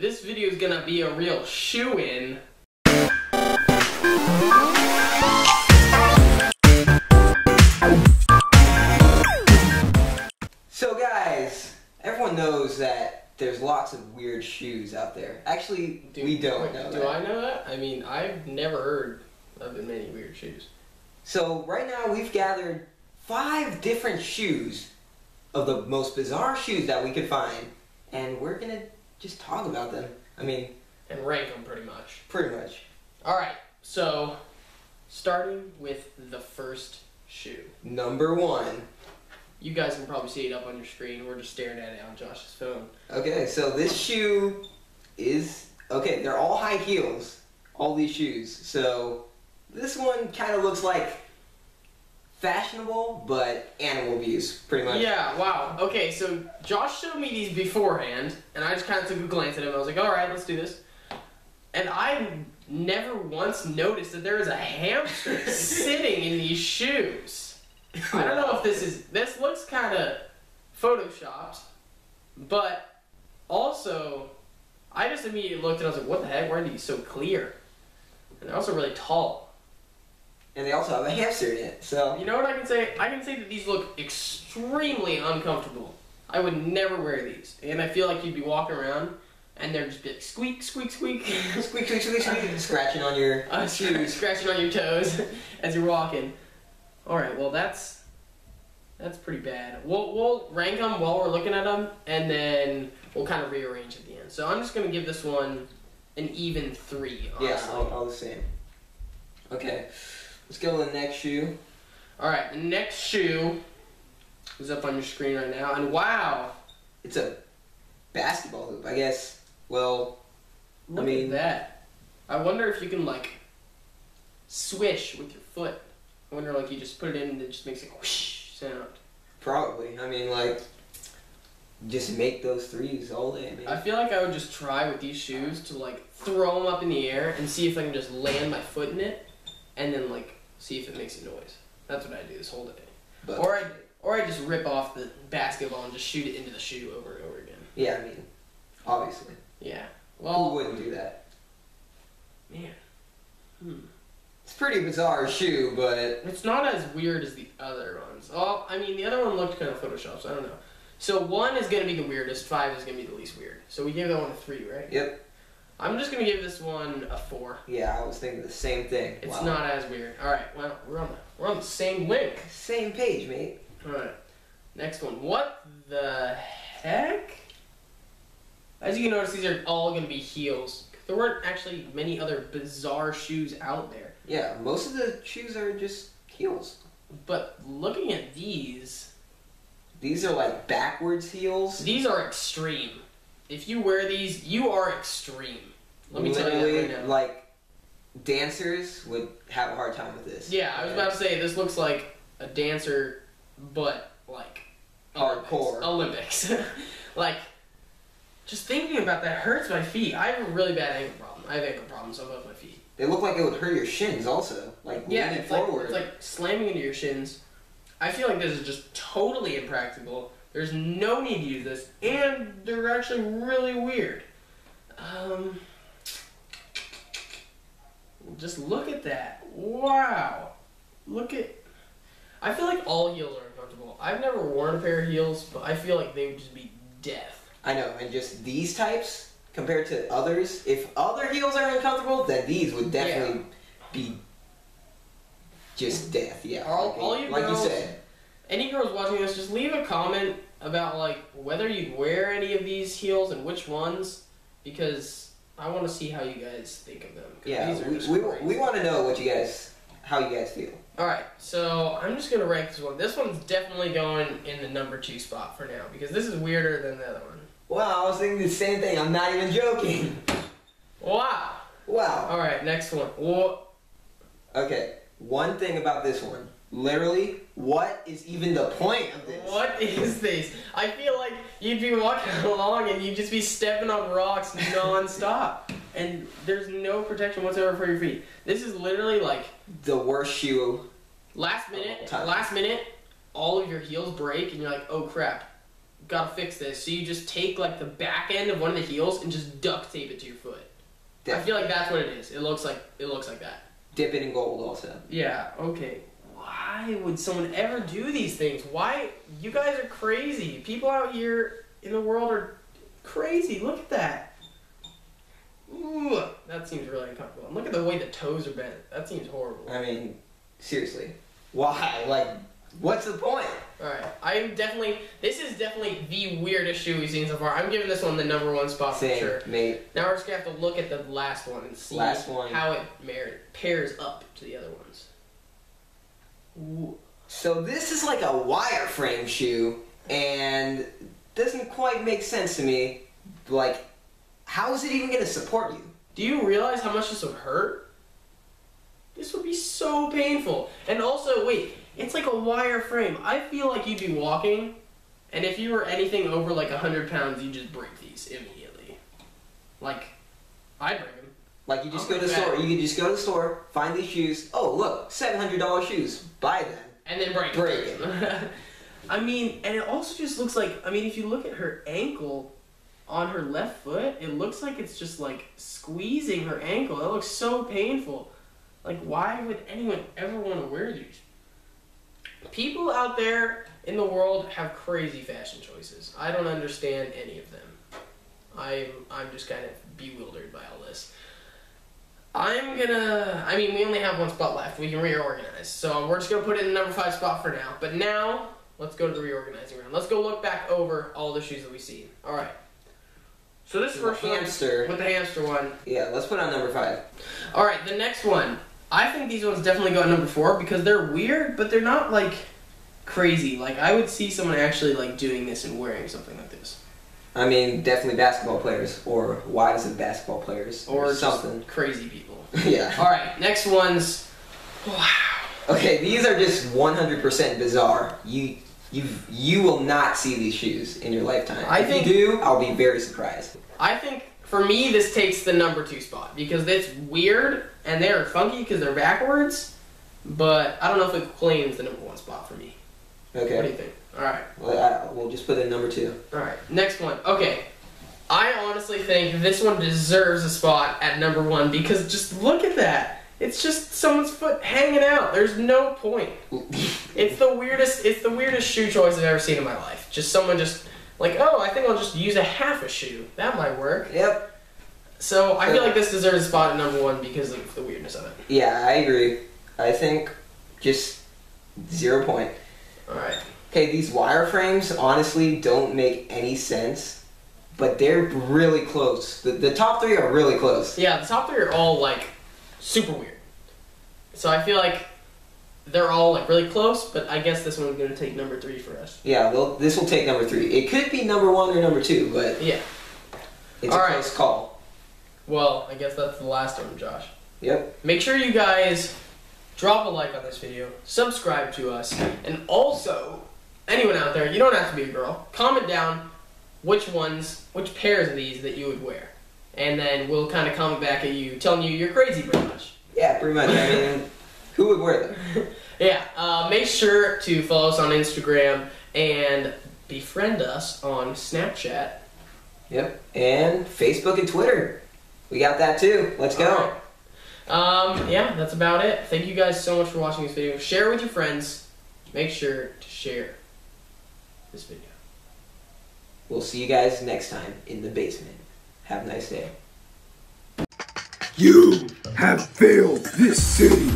This video is gonna be a real shoe-in. So guys, everyone knows that there's lots of weird shoes out there. Actually, we don't know that. Do I know that? I mean, I've never heard of many weird shoes. So right now we've gathered 5 different shoes of the most bizarre shoes that we could find, and we're gonna just talk about them. I mean, and rank them pretty much. Pretty much. Alright, so starting with the first shoe. Number 1. You guys can probably see it up on your screen. We're just staring at it on Josh's phone. Okay, so this shoe is, okay, they're all high heels, all these shoes. So this one kind of looks like fashionable, but animal abuse, pretty much. Yeah, wow. Okay, so Josh showed me these beforehand, and I just kind of took a glance at them. I was like, alright, let's do this. And I never once noticed that there is a hamster sitting in these shoes. I don't know if this looks kind of photoshopped, but also, I just immediately looked and I was like, what the heck, why are these so clear? And they're also really tall. And they also have a hamster in it, so. You know what I can say? I can say that these look extremely uncomfortable. I would never wear these. And I feel like you'd be walking around and they're just be like, squeak, squeak, squeak. Squeak, squeak, squeak, squeak. Scratching on your shoes. Scratching on your toes as you're walking. Alright, well that's pretty bad. We'll rank them while we're looking at them, and then we'll kind of rearrange at the end. So I'm just going to give this one an even 3. Honestly. Yeah, all the same. Okay, let's go to the next shoe. Alright, the next shoe is up on your screen right now, and wow! It's a basketball hoop, I guess. Well, Look at that. I wonder if you can, like, swish with your foot. I wonder, like, you just put it in and it just makes a whoosh sound. Probably. I mean, like, just make those threes all day, man. I feel like I would just try with these shoes to, like, throw them up in the air and see if I can just land my foot in it and then, like, see if it makes a noise. That's what I do this whole day. But, or I just rip off the basketball and just shoot it into the shoe over and over again. Yeah, I mean, obviously. Yeah. Well, who wouldn't do that? Man. It's a pretty bizarre shoe, but it's not as weird as the other ones. Oh, I mean, the other one looked kind of photoshopped, so I don't know. So 1 is going to be the weirdest, 5 is going to be the least weird. So we gave that one a 3, right? Yep. I'm just going to give this one a 4. Yeah, I was thinking the same thing. It's not as weird. Alright, well, we're on the same link. Same page, mate. Alright, next one. What the heck? As you can notice, these are all going to be heels. There weren't actually many other bizarre shoes out there. Yeah, most of the shoes are just heels. But looking at these are like backwards heels. These are extreme. If you wear these, you are extreme. Let me tell you that right now. Like, dancers would have a hard time with this. Yeah, I was about to say, this looks like a dancer, but like hardcore. Olympics. Like, just thinking about that hurts my feet. I have a really bad ankle problem. I have ankle problems on both my feet. They look like it would hurt your shins also. Like, yeah, leaning forward. It's like slamming into your shins. I feel like this is just totally impractical. There's no need to use this, and they're actually really weird. Just look at that. Wow. I feel like all heels are uncomfortable. I've never worn a pair of heels, but I feel like they would just be death. I know, and just these types, compared to others, if other heels are uncomfortable, then these would definitely be just death, yeah. All you like girls, you said. Any girls watching this, just leave a comment about like whether you'd wear any of these heels and which ones, because I want to see how you guys think of them. Yeah, these are we want to know how you guys feel. Alright, so I'm just going to rank this one. This one's definitely going in the number 2 spot for now, because this is weirder than the other one. Wow, I was thinking the same thing. I'm not even joking. Wow. Alright, next one. Whoa. Okay, one thing about this one. Literally, what is even the point of this? What is this? I feel like you'd be walking along and you'd just be stepping on rocks non-stop. And there's no protection whatsoever for your feet. This is literally like the worst shoe. Last minute, all of your heels break and you're like, oh crap. gotta fix this. So you just take like the back end of one of the heels and just duct tape it to your foot. I feel like that's what it is. It looks like that. Dip it in gold also. Yeah. Okay. Why would someone ever do these things? Why? You guys are crazy. People out here in the world are crazy. Look at that. Ooh, that seems really uncomfortable. And look at the way the toes are bent. That seems horrible. I mean, seriously. Why? Like, what's the point? Alright, this is definitely the weirdest shoe we've seen so far. I'm giving this one the #1 spot for sure. Mate. Now we're just going to have to look at the last one and see how it pairs up to the other ones. Ooh. So this is like a wireframe shoe, and doesn't quite make sense to me. Like, how is it even going to support you? Do you realize how much this would hurt? This would be so painful. And also, wait, it's like a wire frame. I feel like you'd be walking, and if you were anything over like 100 pounds, you'd just break these immediately. Like, I'd break them. Like, you just go to the store. You could just go to the store, find these shoes. Oh, look, $700 shoes. Buy them. And then break them. I mean, and it also just looks like, I mean, if you look at her ankle on her left foot, it looks like it's just like squeezing her ankle. It looks so painful. Like, why would anyone ever want to wear these? People out there in the world have crazy fashion choices. I don't understand any of them. I'm just kind of bewildered by all this. We only have one spot left. We can reorganize. So we're just going to put it in the #5 spot for now. But now, let's go to the reorganizing round. Let's go look back over all the shoes that we've seen. Alright. So this first one, with the hamster one. Yeah, let's put on #5. Alright, the next one. I think these ones definitely go at #4 because they're weird, but they're not, like, crazy. Like, I would see someone actually, like, doing this and wearing something like this. I mean, definitely basketball players, or wives of basketball players, or something. Just crazy people. Yeah. Alright, next one's... Wow. Okay, these are just 100% bizarre. You will not see these shoes in your lifetime. If you do, I'll be very surprised. I think, for me, this takes the #2 spot because it's weird and they're funky because they're backwards, but I don't know if it claims the #1 spot for me. Okay. What do you think? Alright. Well, we'll just put it in #2. Alright, next one. Okay. I honestly think this one deserves a spot at #1 because just look at that. It's just someone's foot hanging out. There's no point. It's the weirdest shoe choice I've ever seen in my life. Just someone just like, oh, I think I'll just use a half a shoe. That might work. Yep. So I feel like this deserves a spot at #1 because of the weirdness of it. Yeah, I agree. I think just 0 point. Alright. Okay, these wireframes honestly don't make any sense, but they're really close. The top 3 are really close. Yeah, the top 3 are all like super weird. So I feel like they're all like really close, but I guess this one's going to take #3 for us. Yeah, well, this will take #3. It could be #1 or #2, but yeah, it's a close call. Well, I guess that's the last one, Josh. Yep. Make sure you guys drop a like on this video, subscribe to us, and also, anyone out there, you don't have to be a girl, comment down which pairs of these that you would wear. And then we'll kind of comment back at you, telling you you're crazy pretty much. Yeah, pretty much. I mean, who would wear them? Yeah, make sure to follow us on Instagram and befriend us on Snapchat. Yep, and Facebook and Twitter. We got that too. Let's go. Right. Yeah, that's about it. Thank you guys so much for watching this video. Share with your friends. Make sure to share this video. We'll see you guys next time in the basement. Have a nice day. You have failed this city.